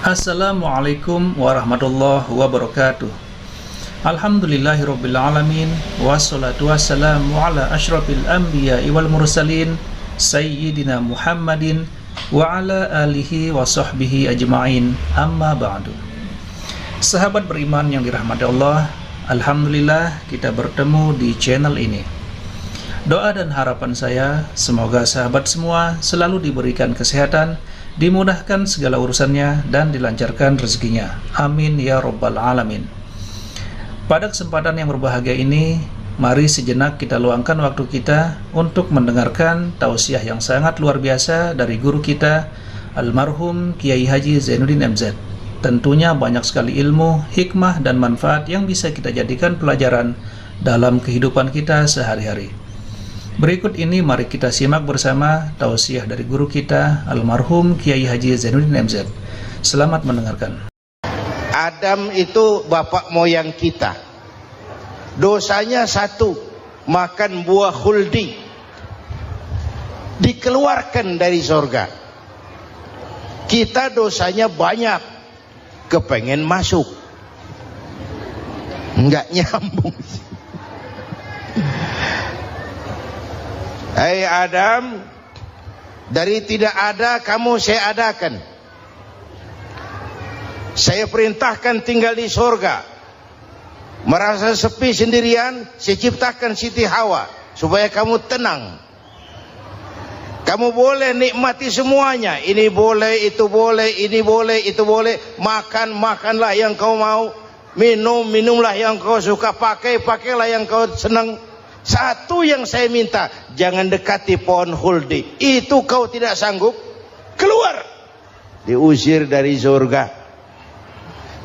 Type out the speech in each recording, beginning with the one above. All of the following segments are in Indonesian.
Assalamualaikum warahmatullahi wabarakatuh. Alhamdulillahirabbil alamin wassalatu wassalamu ala asyrafil anbiya'i wal mursalin sayyidina Muhammadin wa ala alihi wa sahbihi ajma'in. Amma ba'du. Sahabat beriman yang dirahmati Allah, alhamdulillah kita bertemu di channel ini. Doa dan harapan saya semoga sahabat semua selalu diberikan kesehatan, dimudahkan segala urusannya, dan dilancarkan rezekinya. Amin ya rabbal alamin. Pada kesempatan yang berbahagia ini, mari sejenak kita luangkan waktu kita untuk mendengarkan tausiah yang sangat luar biasa dari guru kita, almarhum Kiai Haji Zainuddin MZ. Tentunya banyak sekali ilmu, hikmah, dan manfaat yang bisa kita jadikan pelajaran dalam kehidupan kita sehari-hari. Berikut ini mari kita simak bersama tausiah dari guru kita, almarhum Kiai Haji Zainuddin MZ. Selamat mendengarkan. Adam itu bapak moyang kita. Dosanya satu, makan buah khuldi. Dikeluarkan dari surga. Kita dosanya banyak, kepengen masuk. Enggak nyambung. Hai Adam, dari tidak ada kamu saya adakan. Saya perintahkan tinggal di surga. Merasa sepi sendirian, saya ciptakan Siti Hawa supaya kamu tenang. Kamu boleh nikmati semuanya. Ini boleh, itu boleh, ini boleh, itu boleh. Makan, makanlah yang kau mau. Minum, minumlah yang kau suka. Pakai, pakailah yang kau senang. Satu yang saya minta, jangan dekati pohon khuldi. Itu kau tidak sanggup, keluar. Diusir dari surga.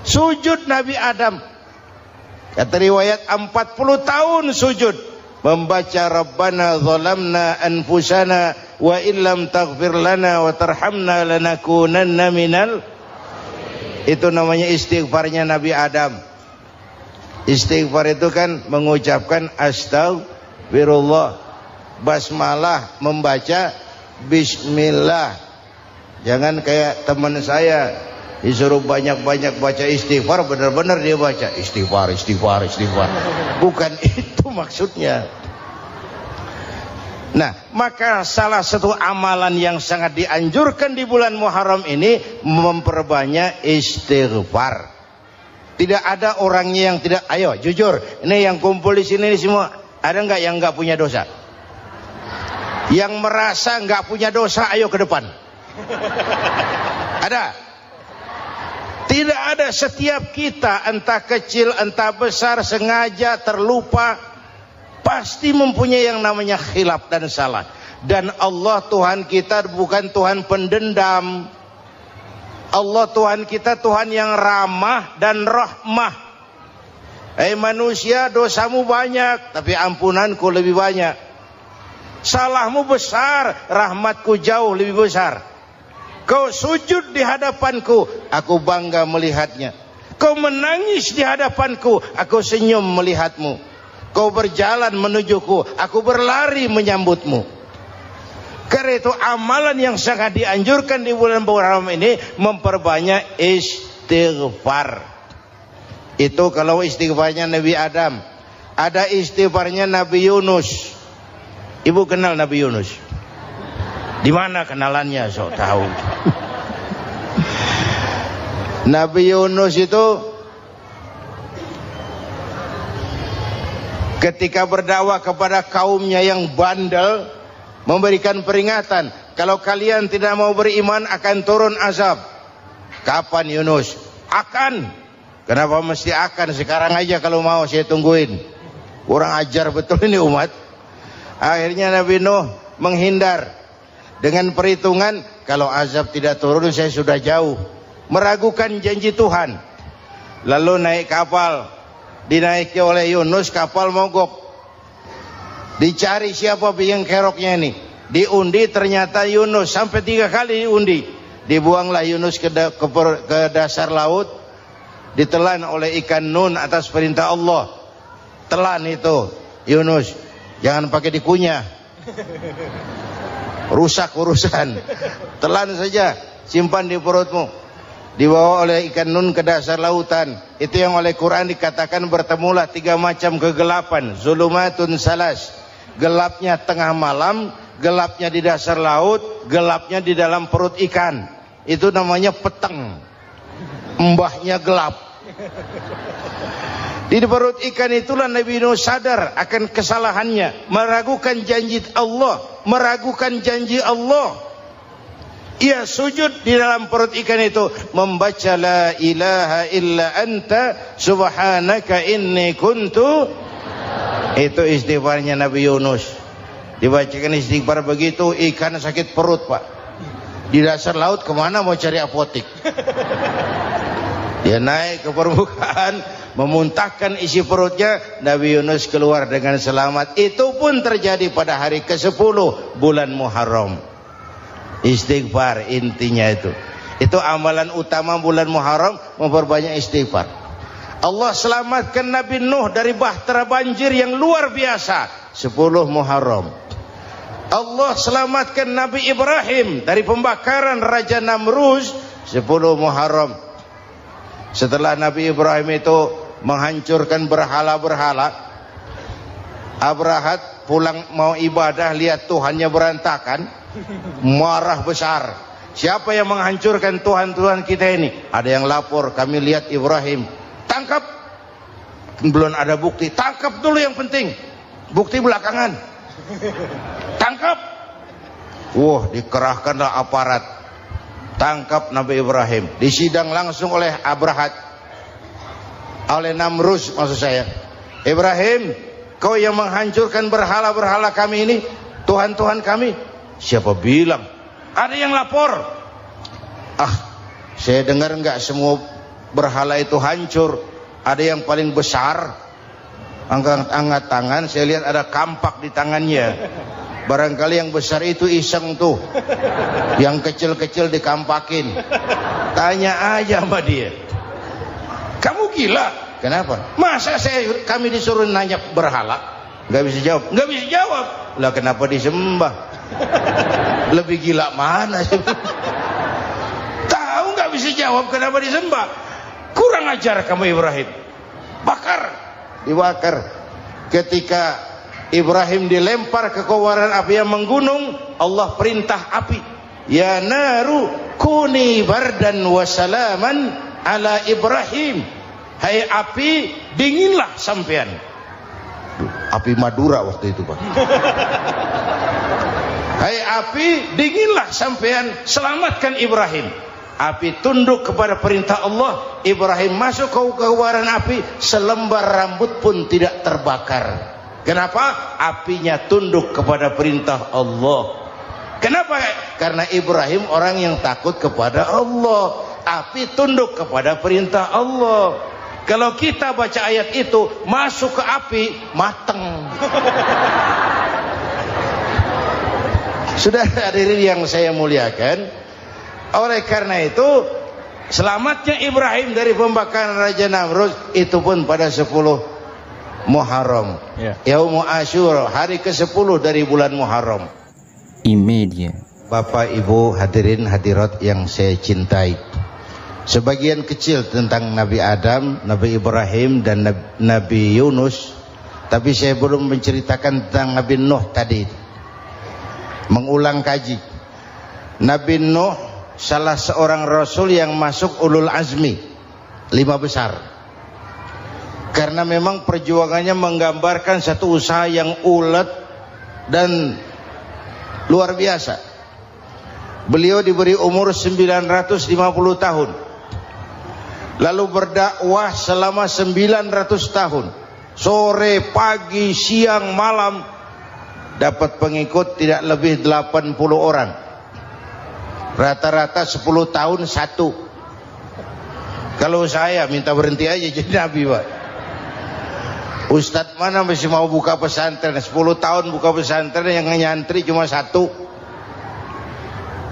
Sujud Nabi Adam, kata riwayat 40 tahun sujud, membaca Rabbana zalamna anfusana wa illam taghfir lana wa tarhamna lanakunanna minal. Itu namanya istighfarnya Nabi Adam. Istighfar itu kan mengucapkan astagfirullah, basmalah, membaca bismillah. Jangan kayak teman saya disuruh banyak-banyak baca istighfar, benar-benar dia baca istighfar, istighfar, istighfar. Bukan itu maksudnya. Nah, maka salah satu amalan yang sangat dianjurkan di bulan Muharram ini memperbanyak istighfar. Tidak ada orangnya yang tidak. Ayo jujur, ini yang kumpul di sini semua, ada nggak yang nggak punya dosa? Yang merasa nggak punya dosa, ayo ke depan. Ada? Tidak ada. Setiap kita, entah kecil entah besar, sengaja terlupa, pasti mempunyai yang namanya khilaf dan salah. Dan Allah Tuhan kita bukan Tuhan pendendam. Allah Tuhan kita Tuhan yang ramah dan rahmah. Manusia, dosamu banyak, tapi ampunanku lebih banyak. Salahmu besar, rahmatku jauh lebih besar. Kau sujud di hadapanku, aku bangga melihatnya. Kau menangis di hadapanku, aku senyum melihatmu. Kau berjalan menujuku, aku berlari menyambutmu. Karena itu amalan yang sangat dianjurkan di bulan Muharram ini memperbanyak istighfar. Itu kalau istighfarnya Nabi Adam. Ada istighfarnya Nabi Yunus. Ibu kenal Nabi Yunus? Di mana kenalannya? Sok tahu. Nabi Yunus itu ketika berdakwah kepada kaumnya yang bandel, memberikan peringatan, kalau kalian tidak mau beriman akan turun azab. Kapan Yunus? Akan. Kenapa mesti akan? Sekarang aja kalau mau, saya tungguin. Kurang ajar betul ini umat. Akhirnya Nabi Nuh menghindar dengan perhitungan, kalau azab tidak turun saya sudah jauh. Meragukan janji Tuhan. Lalu naik kapal, dinaiki oleh Yunus, kapal mogok. Dicari siapa biang keroknya ini. Diundi, ternyata Yunus. Sampai 3 kali diundi. Dibuanglah Yunus ke dasar laut. Ditelan oleh ikan nun atas perintah Allah. Telan itu Yunus. Jangan pakai dikunyah, rusak urusan. Telan saja, simpan di perutmu. dibawa oleh ikan nun ke dasar lautan. Itu yang oleh Quran dikatakan bertemulah 3 macam kegelapan, zulumatun salas, gelapnya tengah malam, gelapnya di dasar laut, gelapnya di dalam perut ikan. Itu namanya peteng, mbahnya gelap. Di perut ikan itulah Nabi Nuh sadar akan kesalahannya, meragukan janji Allah, meragukan janji Allah. Ia sujud di dalam perut ikan itu, membaca la ilaha illa anta subhanaka inni kuntu. Itu istighfarnya Nabi Yunus. Dibacakan istighfar begitu, ikan sakit perut, Pak. Di dasar laut kemana mau cari apotik? Dia naik ke permukaan, memuntahkan isi perutnya, Nabi Yunus keluar dengan selamat. Itu pun terjadi pada hari ke-10 bulan Muharram. Istighfar intinya itu. Itu amalan utama bulan Muharram, memperbanyak istighfar. Allah selamatkan Nabi Nuh dari bahtera banjir yang luar biasa 10 Muharram. Allah selamatkan Nabi Ibrahim dari pembakaran Raja Namrus 10 Muharram. Setelah Nabi Ibrahim itu menghancurkan berhala-berhala, Abrahat pulang mau ibadah, lihat Tuhannya berantakan, marah besar. Siapa yang menghancurkan Tuhan-Tuhan kita ini? Ada yang lapor, kami lihat Ibrahim. Tangkap. Belum ada bukti, tangkap dulu yang penting, bukti belakangan. Tangkap. Wah, dikerahkanlah aparat, tangkap Nabi Ibrahim. Disidang langsung oleh Abrahat, oleh Namrus maksud saya. Ibrahim, kau yang menghancurkan berhala-berhala kami ini, Tuhan-Tuhan kami. Siapa bilang? Ada yang lapor. Saya dengar enggak semua berhala itu hancur. Ada yang paling besar, angkat tangan, saya lihat ada kampak di tangannya. Barangkali yang besar itu iseng tuh, yang kecil-kecil dikampakin. Tanya aja sama dia, kamu gila? Kenapa? Masa kami disuruh nanya berhala? Nggak bisa jawab. Nggak bisa jawab. Lah kenapa disembah? Lebih gila mana sih? Tahu nggak bisa jawab kenapa disembah? Kurang ajar kamu Ibrahim. Bakar, dibakar. Ketika Ibrahim dilempar ke kobaran api yang menggunung, Allah perintah api, ya naru kuni bardan wa salaman ala Ibrahim. Hai api, dinginlah sampean. Api Madura waktu itu, Pak. Hai api, dinginlah sampean, selamatkan Ibrahim. Api tunduk kepada perintah Allah. Ibrahim masuk ke kobaran api, selembar rambut pun tidak terbakar. Kenapa? Apinya tunduk kepada perintah Allah. Kenapa? Karena Ibrahim orang yang takut kepada Allah. Api tunduk kepada perintah Allah. Kalau kita baca ayat itu, masuk ke api, mateng. Sudah hadirin yang saya muliakan, oleh karena itu selamatnya Ibrahim dari pembakaran Raja Namrus itu pun pada 10 Muharram, Yaumul Asyura, hari ke-10 dari bulan Muharram. Imedia. Bapak Ibu hadirin hadirat yang saya cintai, sebagian kecil tentang Nabi Adam, Nabi Ibrahim dan Nabi Yunus, tapi saya belum menceritakan tentang Nabi Nuh tadi. Mengulang kaji. Nabi Nuh salah seorang rasul yang masuk ulul azmi 5 besar. Karena memang perjuangannya menggambarkan satu usaha yang ulet dan luar biasa. Beliau diberi umur 950 tahun. Lalu berdakwah selama 900 tahun. Sore, pagi, siang, malam, dapat pengikut tidak lebih 80 orang. Rata-rata 10 tahun satu. Kalau saya minta berhenti aja jadi nabi, Pak. Ustadz mana masih mau buka pesantren? 10 tahun buka pesantren, yang nyantri cuma satu.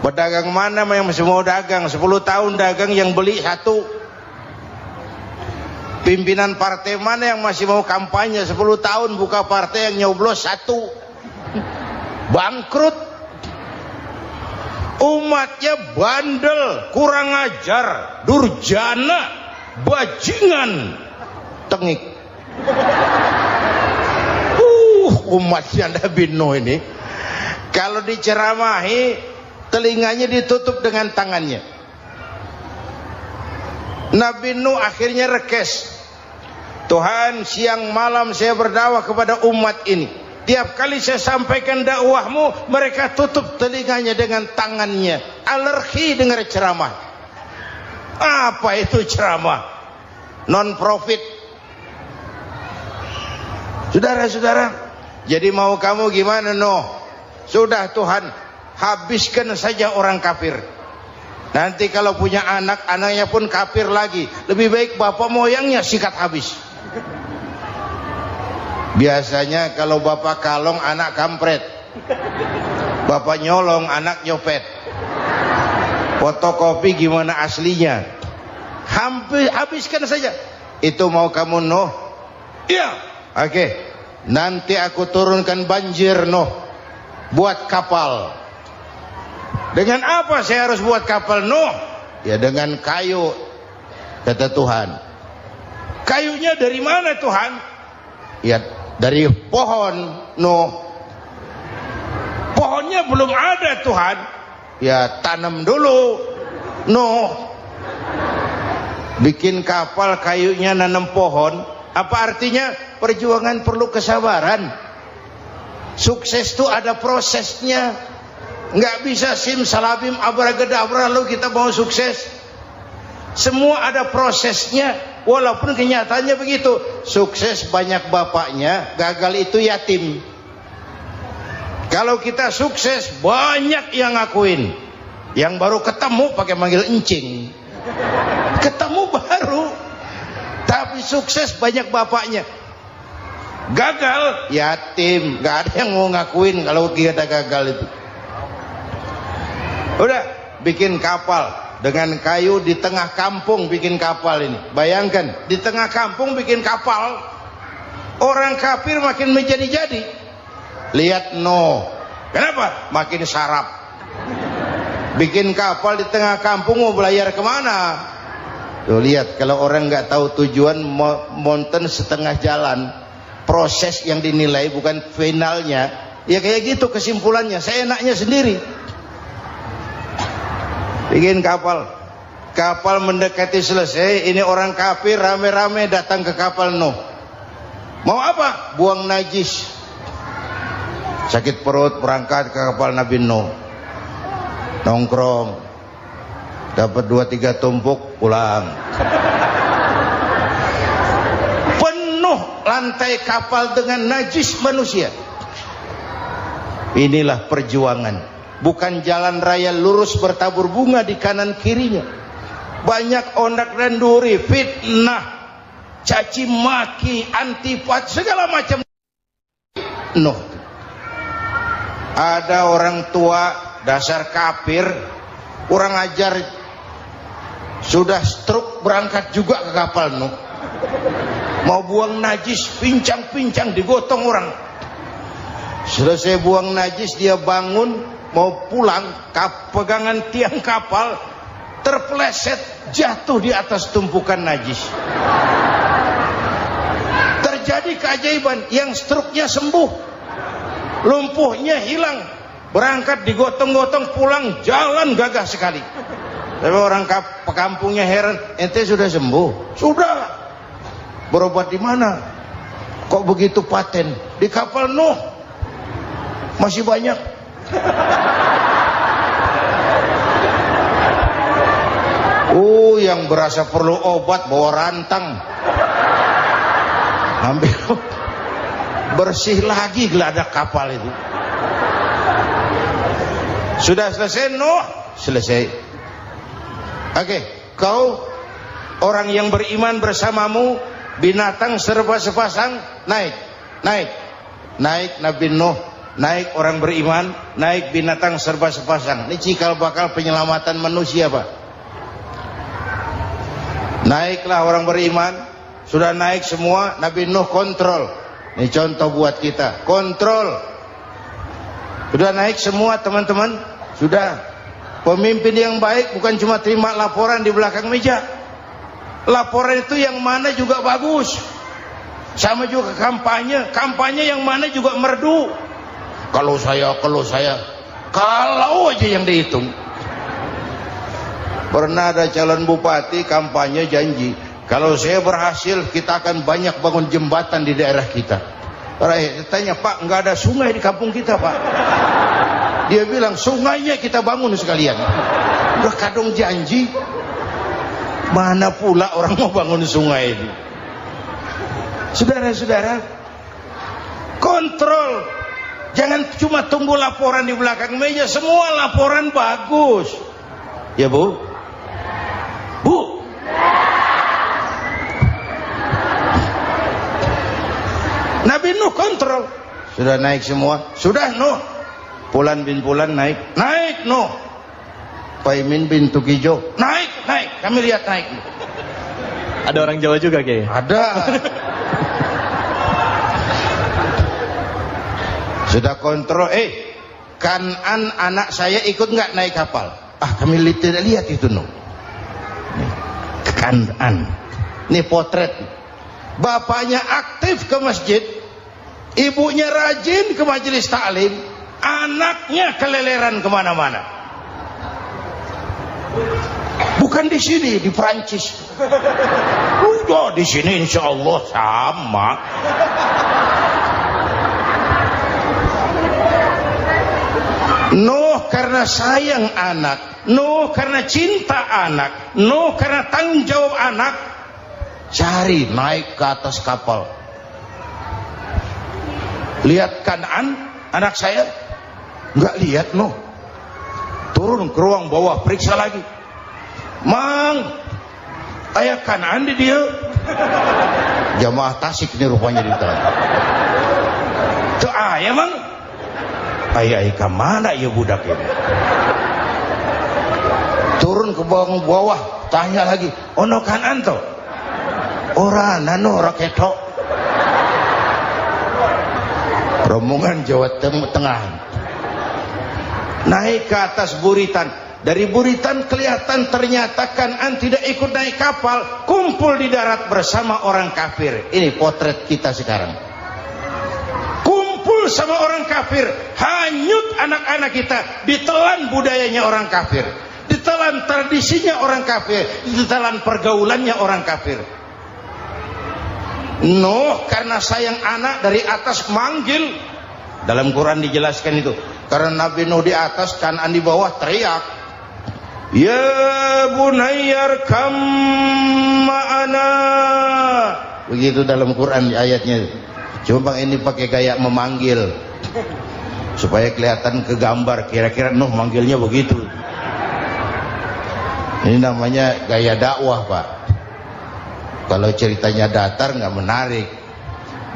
Pedagang mana yang masih mau dagang? 10 tahun dagang, yang beli satu. Pimpinan partai mana yang masih mau kampanye? 10 tahun buka partai, yang nyoblos satu. Bangkrut. Umatnya bandel, kurang ajar, durjana, bajingan, tengik. Umatnya Nabi Nuh ini kalau diceramahi telinganya ditutup dengan tangannya. Nabi Nuh akhirnya rekes, Tuhan, siang malam saya berdakwah kepada umat ini, tiap kali saya sampaikan dakwahmu mereka tutup telinganya dengan tangannya, alergi dengar ceramah. Apa itu ceramah? Non profit. Saudara-saudara, jadi mau kamu gimana Nuh? Sudah Tuhan, habiskan saja orang kafir. Nanti kalau punya anak, anaknya pun kafir lagi. Lebih baik bapak moyangnya sikat habis. Biasanya kalau bapak kalong, anak kampret. Bapak nyolong, anak nyopet. Fotokopi gimana aslinya? Habiskan saja. Itu mau kamu Nuh? Iya. Oke. Nanti aku turunkan banjir Nuh. Buat kapal. Dengan apa saya harus buat kapal Nuh? Ya dengan kayu, kata Tuhan. Kayunya dari mana Tuhan? Ya dari pohon Nuh. Pohonnya belum ada Tuhan. Ya tanam dulu Nuh. Bikin kapal kayunya nanam pohon. Apa artinya? Perjuangan perlu kesabaran. Sukses itu ada prosesnya. Nggak bisa simsalabim abracadabra lalu kita mau sukses. Semua ada prosesnya. Walaupun kenyataannya begitu. Sukses banyak bapaknya, gagal itu yatim. Kalau kita sukses banyak yang ngakuin. Yang baru ketemu pakai manggil encing. Ketemu baru. Tapi sukses banyak bapaknya. Gagal yatim, nggak ada yang mau ngakuin kalau kita gagal itu. Udah bikin kapal dengan kayu di tengah kampung, bikin kapal ini. Bayangkan di tengah kampung bikin kapal, orang kafir makin menjadi-jadi. Lihat Nuh, kenapa? Makin sarap. Bikin kapal di tengah kampung mau belayar kemana? Tuh lihat, kalau orang nggak tahu tujuan, mountain setengah jalan. Proses yang dinilai bukan finalnya. Ya kayak gitu kesimpulannya. Saya enaknya sendiri. Bikin kapal. Kapal mendekati selesai. Ini orang kafir rame-rame datang ke kapal Nuh. Mau apa? Buang najis. Sakit perut berangkat ke kapal Nabi Nuh. Nongkrong. Dapat 2-3 tumpuk pulang. Lantai kapal dengan najis manusia. Inilah perjuangan. Bukan jalan raya lurus bertabur bunga di kanan kirinya. Banyak ondak dan duri, fitnah, caci maki, antipat, segala macam. Nuh. Ada orang tua dasar kafir, kurang ajar, sudah stroke berangkat juga ke kapal Nuh. Mau buang najis, pincang-pincang digotong orang. Selesai buang najis dia bangun mau pulang, pegangan tiang kapal terpeleset jatuh di atas tumpukan najis. Terjadi keajaiban, yang stroke-nya sembuh, lumpuhnya hilang, berangkat digotong-gotong pulang, jalan gagah sekali. Tapi orang kampungnya heran, ente sudah sembuh? Sudah. Berobat di mana? Kok begitu paten? Di kapal Nuh. Masih banyak. Yang berasa perlu obat bawa rantang. Ambil. Bersih lagi geladak kapal itu. Sudah selesai Nuh? Selesai. Oke, kau orang yang beriman bersamamu, binatang serba sepasang, naik Nabi Nuh, naik orang beriman, naik binatang serba sepasang. Ini cikal bakal penyelamatan manusia, Pak. Naiklah orang beriman, sudah naik semua, Nabi Nuh kontrol. Ini contoh buat kita, kontrol. Sudah naik semua teman-teman, sudah. Pemimpin yang baik bukan cuma terima laporan di belakang meja. Laporan itu yang mana juga bagus. Sama juga kampanye. Kampanye yang mana juga merdu. Kalau aja yang dihitung. Pernah ada calon bupati kampanye janji, kalau saya berhasil kita akan banyak bangun jembatan di daerah kita. Rakyat tanya, Pak, nggak ada sungai di kampung kita, Pak. Dia bilang, sungainya kita bangun sekalian. Udah kadung janji, mana pula orang mau bangun sungai ini. Saudara-saudara, kontrol. Jangan cuma tunggu laporan di belakang meja. Semua laporan bagus. Ya Bu? Bu? Nabi Nuh kontrol. Sudah naik semua? Sudah Nuh. Pulan bin Pulan naik. Naik Nuh. Paimin bin Tukijo. Naik. Kami lihat naik. Ada orang Jawa juga, Kiai? Ada. Sudah kontrol. Kanan anak saya ikut nggak naik kapal? Kami tidak lihat itu Nuh. Kanan. Ini potret. Bapaknya aktif ke masjid, ibunya rajin ke majelis taklim, anaknya keleleran kemana-mana. Bukan di sini, di Prancis. Udah di sini insya Allah sama. Nuh karena sayang anak, Nuh karena cinta anak, Nuh karena tanggung jawab anak, cari naik ke atas kapal. Lihat Kanaan, anak saya, nggak lihat Nuh. Turun ke ruang bawah, periksa lagi. Mang, ayah Kanaan di dia. Jamaah Tasik ini rupanya di tangan. Tuh ayah Mang. Ayah kemana ya budak ini? Turun ke bawah, tanya lagi. Ono Kanaan toh? Orang nano raketok. Rombongan Jawa Tengah. Naik ke atas buritan. Dari buritan kelihatan ternyata Kanaan tidak ikut naik kapal, kumpul di darat bersama orang kafir. Ini potret kita sekarang. Kumpul sama orang kafir, hanyut anak-anak kita, ditelan budayanya orang kafir, ditelan tradisinya orang kafir, ditelan pergaulannya orang kafir. Nuh karena sayang anak dari atas manggil. Dalam Quran dijelaskan itu. Karena Nabi Nuh di atas, Kanaan di bawah, teriak, ya bunayyar kam ma'ana. Begitu dalam Quran ayatnya. Cuma Bang ini pakai gaya memanggil supaya kelihatan kegambar, kira-kira Nuh manggilnya begitu. Ini namanya gaya dakwah, Pak. Kalau ceritanya datar nggak menarik.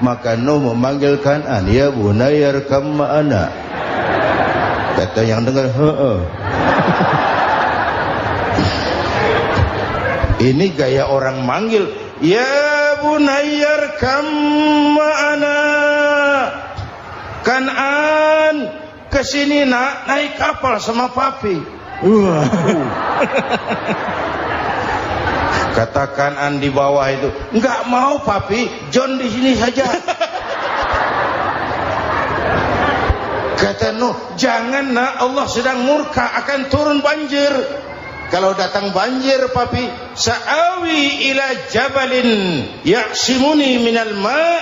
Maka Nuh memanggil Kanaan, ya bunayyar kam ma'ana. Kata yang dengar, ini gaya orang manggil, ya bunayyar kam ma'ana. Kanaan, kesini nak, naik kapal sama papi. Kata Kanaan di bawah itu, enggak mau papi, John di sini saja. Kata Nuh, jangan nak, Allah sedang murka, akan turun banjir. Kalau datang banjir papi, sa'awi ila jabalin ya'simuni minal ma',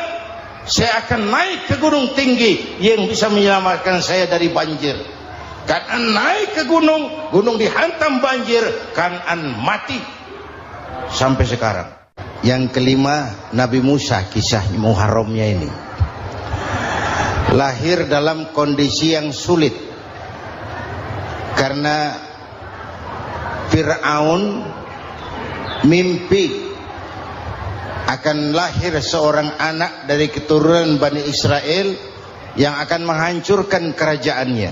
saya akan naik ke gunung tinggi yang bisa menyelamatkan saya dari banjir. Kanaan naik ke gunung, gunung dihantam banjir, Kanaan mati sampai sekarang. Yang kelima, Nabi Musa, kisah Muharramnya ini. Lahir dalam kondisi yang sulit karena Fir'aun mimpi akan lahir seorang anak dari keturunan Bani Israel yang akan menghancurkan kerajaannya.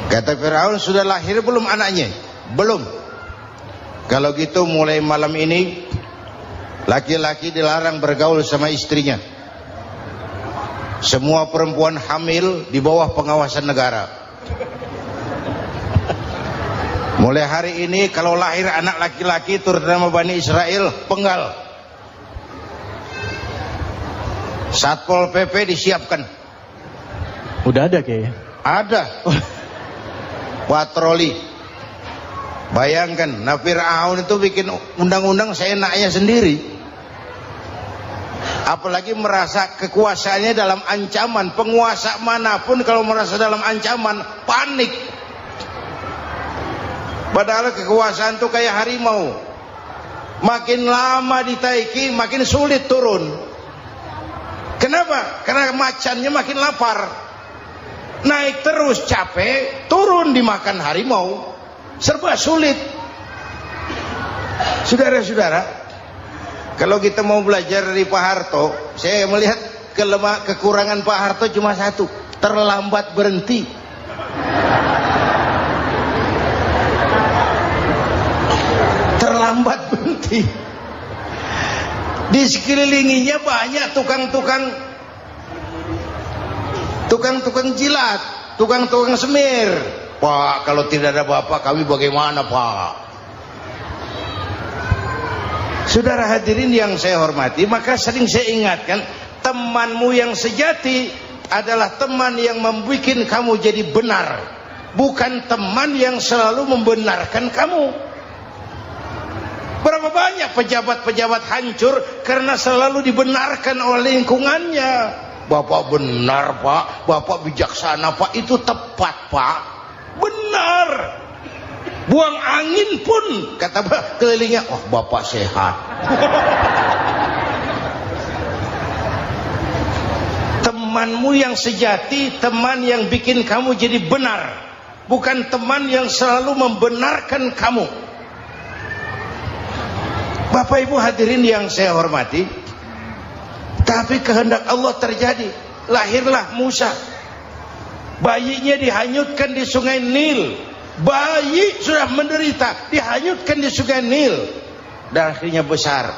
Kata Fir'aun, sudah lahir belum anaknya? Belum. Kalau gitu mulai malam ini laki-laki dilarang bergaul sama istrinya. Semua perempuan hamil di bawah pengawasan negara. Mulai hari ini kalau lahir anak laki-laki turut nama Bani Israel, penggal. Satpol PP disiapkan. Udah ada kayaknya. Ada. Patroli. Bayangkan, nah Fir'aun itu bikin undang-undang seenaknya sendiri. Apalagi merasa kekuasaannya dalam ancaman. Penguasa manapun kalau merasa dalam ancaman, panik. Padahal kekuasaan itu kayak harimau. Makin lama ditaiki, makin sulit turun. Kenapa? Karena macannya makin lapar. Naik terus capek, turun dimakan harimau. Serba sulit. Saudara-saudara, kalau kita mau belajar dari Pak Harto, saya melihat kekurangan Pak Harto cuma satu, terlambat berhenti. Terlambat berhenti. Di sekelilinginya banyak tukang-tukang jilat, tukang-tukang semir. Pak, kalau tidak ada bapak kami bagaimana, Pak? Saudara hadirin yang saya hormati, maka sering saya ingatkan, temanmu yang sejati adalah teman yang membuat kamu jadi benar, bukan teman yang selalu membenarkan kamu. Berapa banyak pejabat-pejabat hancur karena selalu dibenarkan oleh lingkungannya. Bapak benar, Pak. Bapak bijaksana, Pak. Itu tepat, Pak. Benar. Buang angin pun kata kelilingnya, oh Bapak sehat. Temanmu yang sejati, teman yang bikin kamu jadi benar, bukan teman yang selalu membenarkan kamu. Bapak Ibu hadirin yang saya hormati, tapi kehendak Allah terjadi. Lahirlah Musa. Bayinya dihanyutkan di sungai Nil. Bayi sudah menderita, dihanyutkan di sungai Nil. Dan akhirnya besar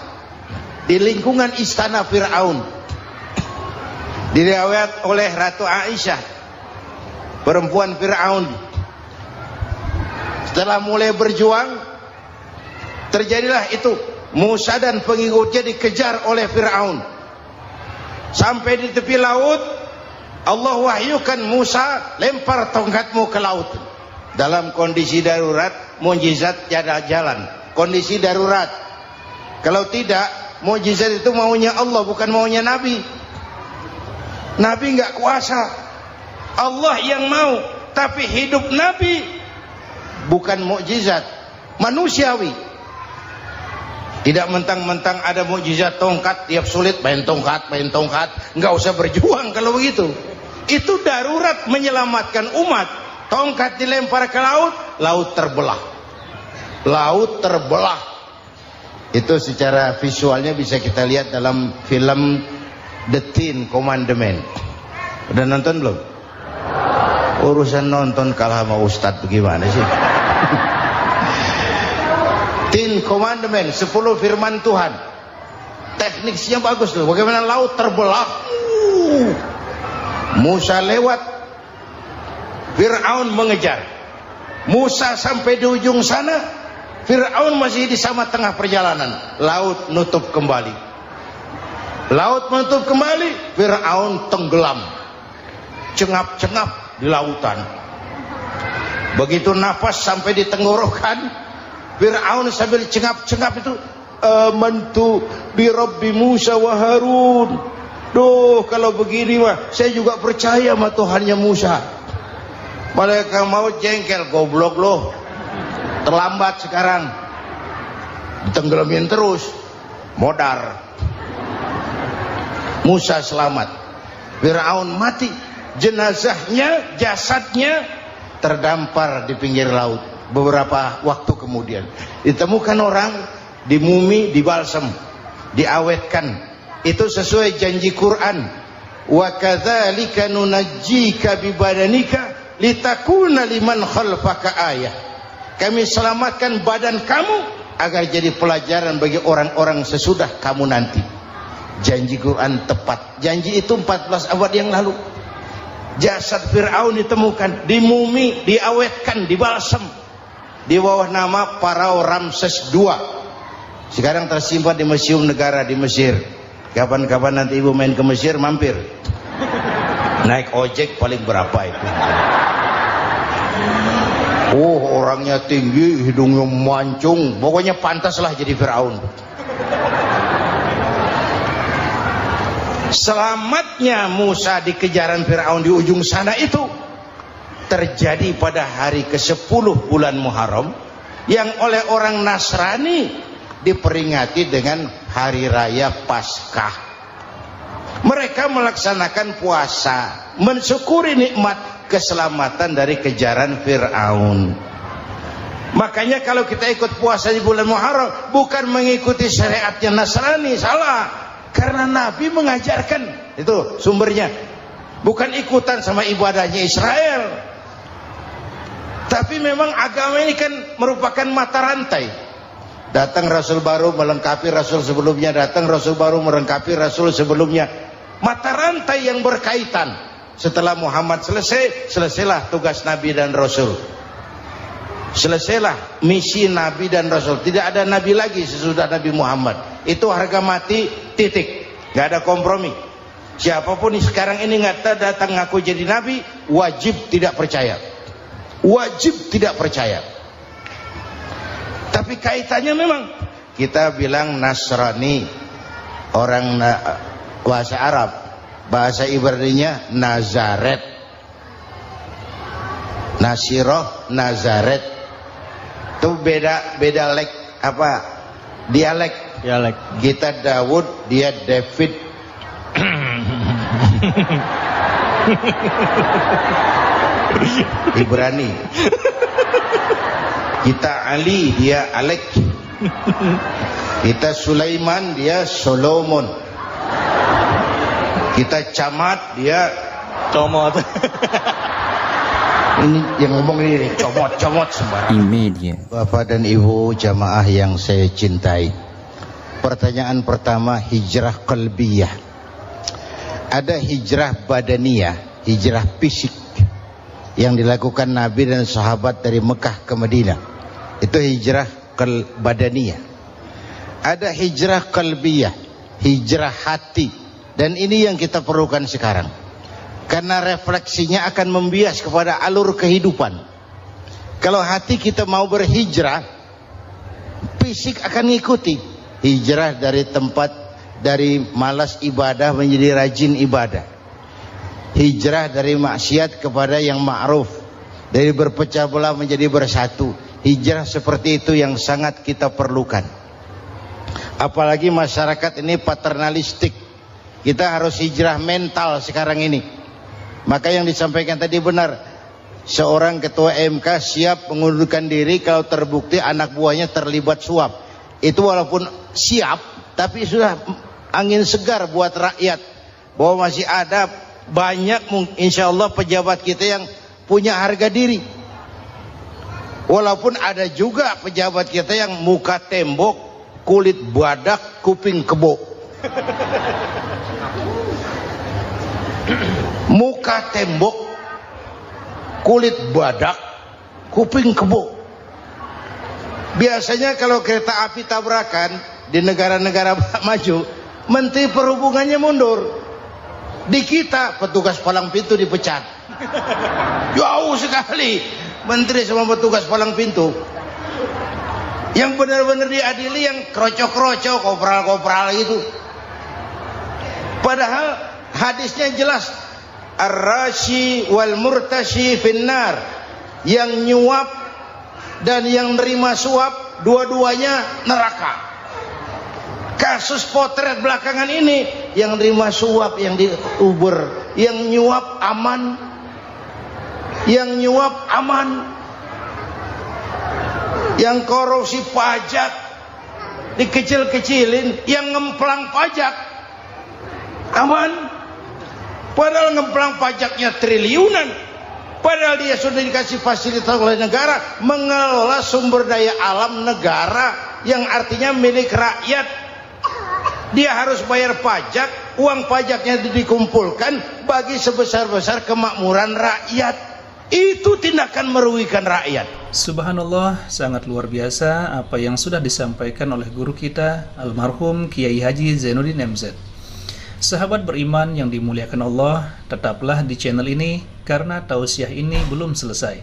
di lingkungan istana Fir'aun. Diriwayat oleh Ratu Aisyah, perempuan Fir'aun, setelah mulai berjuang, terjadilah itu. Musa dan pengikutnya dikejar oleh Fir'aun. Sampai di tepi laut, Allah wahyukan Musa, lempar tongkatmu ke laut. Dalam kondisi darurat, mukjizat tiada jalan. Kondisi darurat. Kalau tidak, mukjizat itu maunya Allah, bukan maunya Nabi. Nabi nggak kuasa. Allah yang mau. Tapi hidup Nabi bukan mukjizat, manusiawi. Tidak mentang-mentang ada mukjizat tongkat, tiap sulit main tongkat. Nggak usah berjuang kalau begitu. Itu darurat menyelamatkan umat. Tongkat dilempar ke laut, laut terbelah. Laut terbelah. Itu secara visualnya bisa kita lihat dalam film The Ten Commandments. Udah nonton belum? Urusan nonton kalah sama Ustadz bagaimana sih? Ten Commandments, 10 firman Tuhan. Tekniknya bagus loh. Bagaimana laut terbelah. Musa lewat, Fir'aun mengejar. Musa sampai di ujung sana, Fir'aun masih di sama tengah perjalanan. Laut nutup kembali. Laut menutup kembali, Fir'aun tenggelam. Cengap-cengap di lautan. Begitu nafas sampai di tenggorokan, Fir'aun sambil cengap-cengap itu, amantu bi Rabbi Musa wa Harun. Duh, kalau begini mah saya juga percaya sama Tuhannya Musa. Malaikat maut jengkel, goblok loh. Terlambat sekarang. Ditenggelamin terus. Modar. Musa selamat. Fir'aun mati. Jenazahnya, jasadnya terdampar di pinggir laut. Beberapa waktu kemudian ditemukan orang, dimumi, dibalsem, diawetkan. Itu sesuai janji Quran. Wa kadzalika nunajjika bi badanika litakuna liman khalfaka ayah. Kami selamatkan badan kamu agar jadi pelajaran bagi orang-orang sesudah kamu nanti. Janji Quran tepat. Janji itu 14 abad yang lalu. Jasad Fir'aun ditemukan, dimumi, diawetkan, dibalsem. di bawah nama Pharao Ramses II. Sekarang tersimpan di Museum Negara di Mesir. Kapan-kapan nanti ibu main ke Mesir, mampir. Naik ojek paling berapa itu? Oh, orangnya tinggi, hidungnya mancung, pokoknya pantaslah jadi Firaun. Selamatnya Musa di kejaran Firaun di ujung sana itu terjadi pada hari ke-10 bulan Muharram, yang oleh orang Nasrani diperingati dengan hari raya Paskah. Mereka melaksanakan puasa, mensyukuri nikmat keselamatan dari kejaran Fir'aun. Makanya kalau kita ikut puasa di bulan Muharram, bukan mengikuti syariatnya Nasrani, salah. Karena Nabi mengajarkan, itu sumbernya. Bukan ikutan sama ibadahnya Israel. Tapi memang agama ini kan merupakan mata rantai. Datang Rasul baru melengkapi Rasul sebelumnya, datang Rasul baru melengkapi Rasul sebelumnya. Mata rantai yang berkaitan. Setelah Muhammad selesai, selesailah tugas Nabi dan Rasul. Selesailah misi Nabi dan Rasul. Tidak ada Nabi lagi sesudah Nabi Muhammad. Itu harga mati, titik. Gak ada kompromi. Siapapun sekarang ini nggak datang ngaku jadi Nabi, wajib tidak percaya. Wajib tidak percaya. Tapi kaitannya memang kita bilang Nasrani, orang bahasa Arab, bahasa Ibraninya Nazaret, Nasiroh, Nazaret. Itu beda dialek. Kita Daud, dia David. Ibrani. Kita Ali, dia Alek. Kita Sulaiman, dia Solomon. Kita Camat, dia Comot. Ini yang ngomong ini comot sembarang. Bapak dan Ibu jamaah yang saya cintai, pertanyaan pertama, hijrah qalbiyah. Ada hijrah badaniyah, hijrah fisik yang dilakukan Nabi dan sahabat dari Mekah ke Madinah. Itu hijrah badaniyah. Ada hijrah qalbiyah, hijrah hati. Dan ini yang kita perlukan sekarang. Karena refleksinya akan membias kepada alur kehidupan. Kalau hati kita mau berhijrah, fisik akan ngikuti. Hijrah dari tempat, dari malas ibadah menjadi rajin ibadah. Hijrah dari maksiat kepada yang ma'ruf, dari berpecah belah menjadi bersatu. Hijrah seperti itu yang sangat kita perlukan. Apalagi masyarakat ini paternalistik. Kita harus hijrah mental sekarang ini. Maka yang disampaikan tadi benar. Seorang ketua MK siap mengundurkan diri kalau terbukti anak buahnya terlibat suap. Itu walaupun siap, tapi sudah angin segar buat rakyat. Bahwa masih ada banyak insya Allah pejabat kita yang punya harga diri. Walaupun ada juga pejabat kita yang muka tembok, kulit badak, kuping kebo. Muka tembok, kulit badak, kuping kebo. Biasanya kalau kereta api tabrakan di negara-negara maju, Menteri Perhubungannya mundur. Di kita petugas palang pintu dipecat. Jauh sekali menteri sama petugas palang pintu. Yang benar-benar diadili yang krocok-krocok, kopral-kopral itu. Padahal hadisnya jelas, ar-rashi wal murtashi finnar. Yang nyuap dan yang nerima suap, dua-duanya neraka. Kasus potret belakangan ini, yang nerima suap, yang diuber, yang nyuap aman. Yang nyuap aman, yang korupsi pajak dikecil-kecilin, yang ngemplang pajak aman. Padahal ngemplang pajaknya triliunan. Padahal dia sudah dikasih fasilitas oleh negara mengelola sumber daya alam negara yang artinya milik rakyat. Dia harus bayar pajak, uang pajaknya dikumpulkan bagi sebesar-besar kemakmuran rakyat. Itu tindakan merugikan rakyat. Subhanallah, sangat luar biasa apa yang sudah disampaikan oleh guru kita almarhum Kiai Haji Zainuddin MZ. Sahabat beriman yang dimuliakan Allah, tetaplah di channel ini karena tausiah ini belum selesai.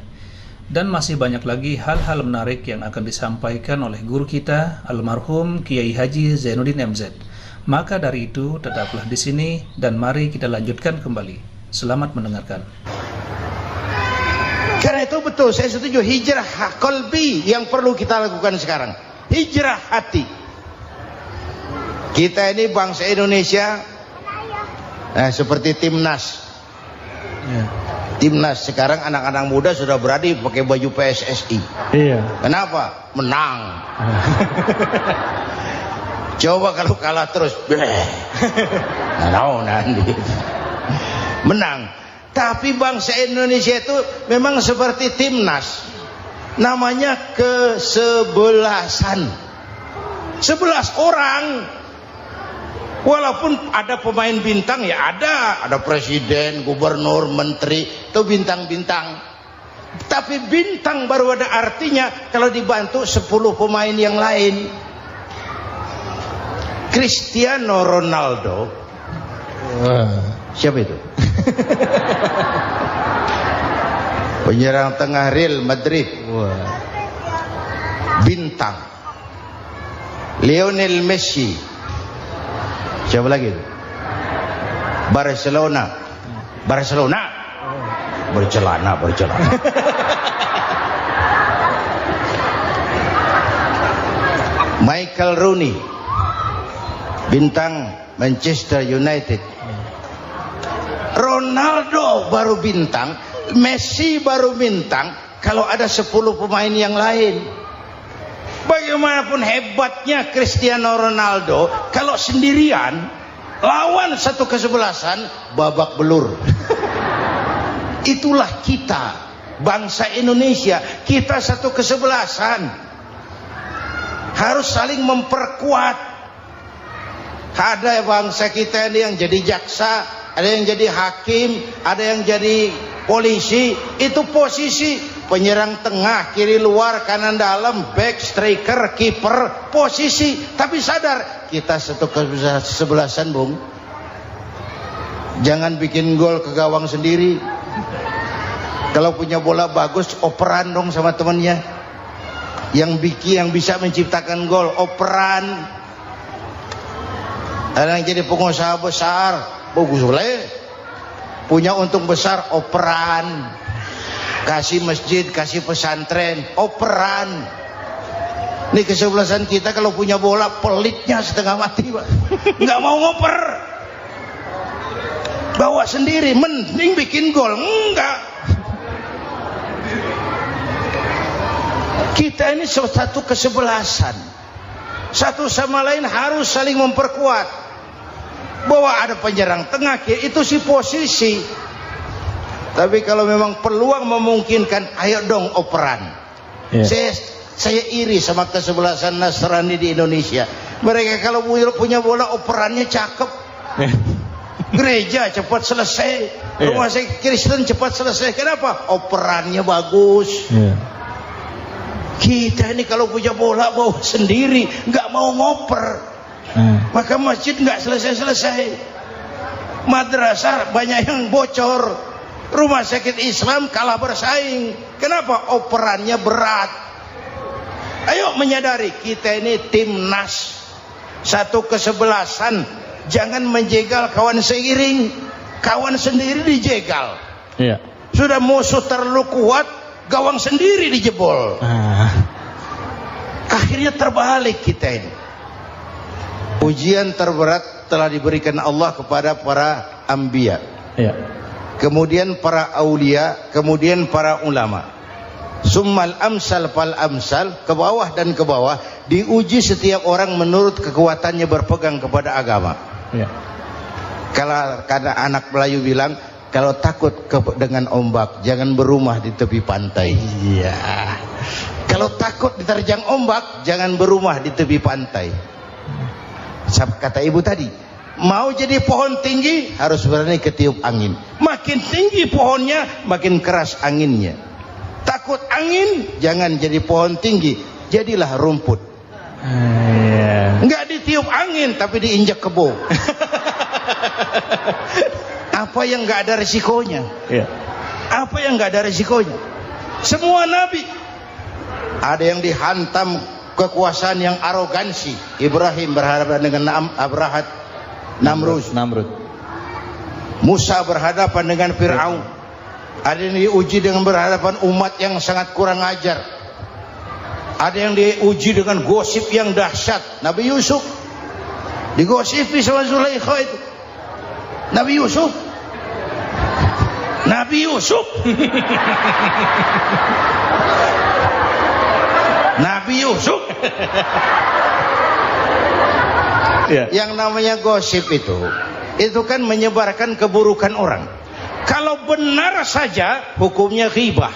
Dan masih banyak lagi hal-hal menarik yang akan disampaikan oleh guru kita almarhum Kiai Haji Zainuddin MZ. Maka dari itu tetaplah di sini dan mari kita lanjutkan kembali. Selamat mendengarkan. Karena itu betul, saya setuju, hijrah qalbi yang perlu kita lakukan sekarang. Hijrah hati. Kita ini bangsa Indonesia, seperti timnas. Timnas sekarang anak-anak muda sudah berani pakai baju PSSI. Iya. Kenapa? Menang. Coba kalau kalah terus, nanti menang. Tapi bangsa Indonesia itu memang seperti timnas, namanya kesebelasan, 11 orang. Walaupun ada pemain bintang, ya ada presiden, gubernur, menteri, itu bintang-bintang. Tapi bintang baru ada artinya kalau dibantu 10 pemain yang lain. Cristiano Ronaldo, siapa itu? Penyerang tengah Real Madrid. Bintang. Lionel Messi. Siapa lagi itu? Barcelona. Bercelana. Michael Rooney, bintang Manchester United. Ronaldo baru bintang, Messi baru bintang kalau ada 10 pemain yang lain. Bagaimanapun hebatnya Cristiano Ronaldo, kalau sendirian lawan satu kesebelasan, babak belur. Itulah kita, bangsa Indonesia. Kita satu kesebelasan, harus saling memperkuat. Ada bangsa kita ini yang jadi jaksa, ada yang jadi hakim, ada yang jadi polisi. Itu posisi penyerang tengah, kiri luar, kanan dalam, back, striker, kiper, posisi. Tapi sadar kita satu kesebelasan, Bung. Jangan bikin gol ke gawang sendiri. Kalau punya bola bagus, operan dong sama temannya. Yang bisa menciptakan gol, operan. Ada yang jadi pengusaha besar, bagus boleh, punya untung besar, operan. Kasih masjid, kasih pesantren, operan. Ini kesebelasan kita kalau punya bola pelitnya setengah mati, Pak. Nggak mau ngoper, bawa sendiri, mending bikin gol. Enggak. Kita ini satu kesebelasan, satu sama lain harus saling memperkuat. Bahwa ada penyerang tengah, itu si posisi. Tapi kalau memang peluang memungkinkan, ayo dong operan. Saya iri sama kesebelasan Nasrani di Indonesia. Mereka kalau punya bola, operannya cakep. Gereja cepat selesai, rumah sakit Kristen cepat selesai. Kenapa? Operannya bagus. Kita ini kalau punya bola bawa sendiri, nggak mau ngoper. Maka masjid nggak selesai-selesai, madrasah banyak yang bocor, rumah sakit Islam kalah bersaing. Kenapa? Operannya berat. Ayo menyadari kita ini timnas, satu kesebelasan. Jangan menjegal kawan seiring, kawan sendiri dijegal. Sudah musuh terlalu kuat, gawang sendiri dijebol. Akhirnya terbalik kita ini. Ujian terberat telah diberikan Allah kepada para anbiya, kemudian para aulia, kemudian para ulama. Summal amsal fal amsal, ke bawah dan ke bawah, diuji setiap orang menurut kekuatannya berpegang kepada agama. Kalau karena anak Melayu bilang, kalau takut dengan ombak, jangan berumah di tepi pantai. Kalau takut diterjang ombak, jangan berumah di tepi pantai. Kata ibu tadi, Mau jadi pohon tinggi harus berani ketiup angin. Makin tinggi pohonnya, makin keras anginnya. Takut angin, jangan jadi pohon tinggi, jadilah rumput. Enggak ditiup angin tapi diinjak kebo. Apa yang enggak ada resikonya? Apa yang enggak ada resikonya? Semua nabi ada yang dihantam kekuasaan yang arogansi. Ibrahim berhadapan dengan Namrud. Musa berhadapan dengan Fir'aun. Ada yang diuji dengan berhadapan umat yang sangat kurang ajar. Ada yang diuji dengan gosip yang dahsyat. Nabi Yusuf digosipi sama Zulaikha itu. Nabi Yusuf Nabi Yusuf. Yang namanya gosip itu kan menyebarkan keburukan orang. Kalau benar saja hukumnya ghibah.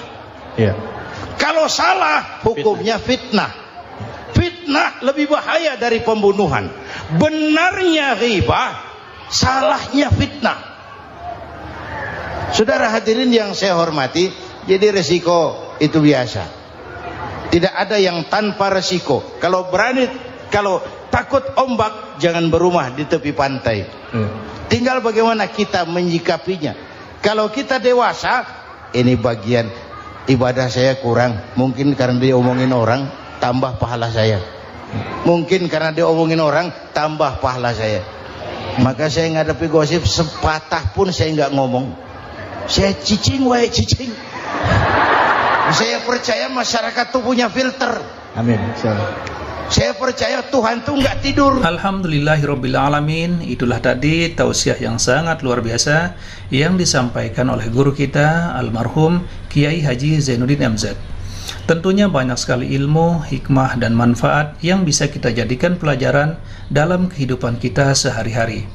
Kalau salah hukumnya fitnah. Fitnah lebih bahaya dari pembunuhan. Benarnya ghibah, salahnya fitnah. Saudara hadirin yang saya hormati, jadi resiko itu biasa. Tidak ada yang tanpa resiko. Kalau takut ombak, jangan berumah di tepi pantai. Tinggal bagaimana kita menyikapinya. Kalau kita dewasa, ini bagian ibadah saya kurang. Mungkin karena dia omongin orang, tambah pahala saya. Mungkin karena dia omongin orang, tambah pahala saya. Maka saya ngadapi gosip sepatah pun saya nggak ngomong. Saya cicing. Saya percaya masyarakat itu punya filter. Amin. Saya percaya Tuhan itu nggak tidur. Alhamdulillahirrabbilalamin. Itulah tadi tausiah yang sangat luar biasa yang disampaikan oleh guru kita almarhum Kiai Haji Zainuddin MZ. Tentunya banyak sekali ilmu, hikmah dan manfaat yang bisa kita jadikan pelajaran dalam kehidupan kita sehari-hari.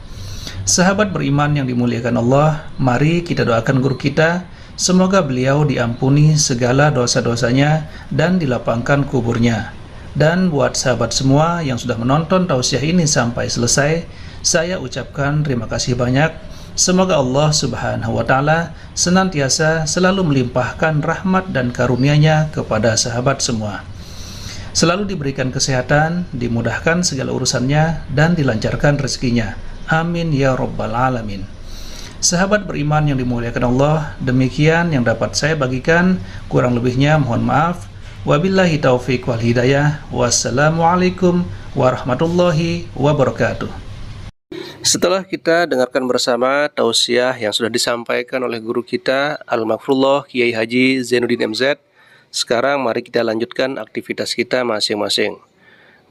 Sahabat beriman yang dimuliakan Allah, mari kita doakan guru kita, semoga beliau diampuni segala dosa-dosanya dan dilapangkan kuburnya. Dan buat sahabat semua yang sudah menonton tausiah ini sampai selesai, saya ucapkan terima kasih banyak. Semoga Allah Subhanahu wa Ta'ala senantiasa selalu melimpahkan rahmat dan karunia-Nya kepada sahabat semua. Selalu diberikan kesehatan, dimudahkan segala urusannya, dan dilancarkan rezekinya. Amin ya Rabbal Alamin. Sahabat beriman yang dimuliakan Allah, demikian yang dapat saya bagikan. Kurang lebihnya mohon maaf. Wabillahi taufiq wal hidayah. Wassalamualaikum warahmatullahi wabarakatuh. Setelah kita dengarkan bersama tausiah yang sudah disampaikan oleh guru kita Al-Maghfurullah Kiai Haji Zainuddin MZ, sekarang mari kita lanjutkan aktivitas kita masing-masing.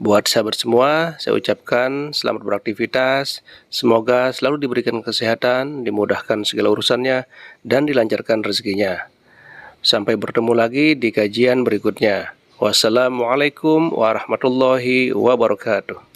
Buat sahabat semua, saya ucapkan selamat beraktivitas. Semoga selalu diberikan kesehatan, dimudahkan segala urusannya, dan dilancarkan rezekinya. Sampai bertemu lagi di kajian berikutnya. Wassalamualaikum warahmatullahi wabarakatuh.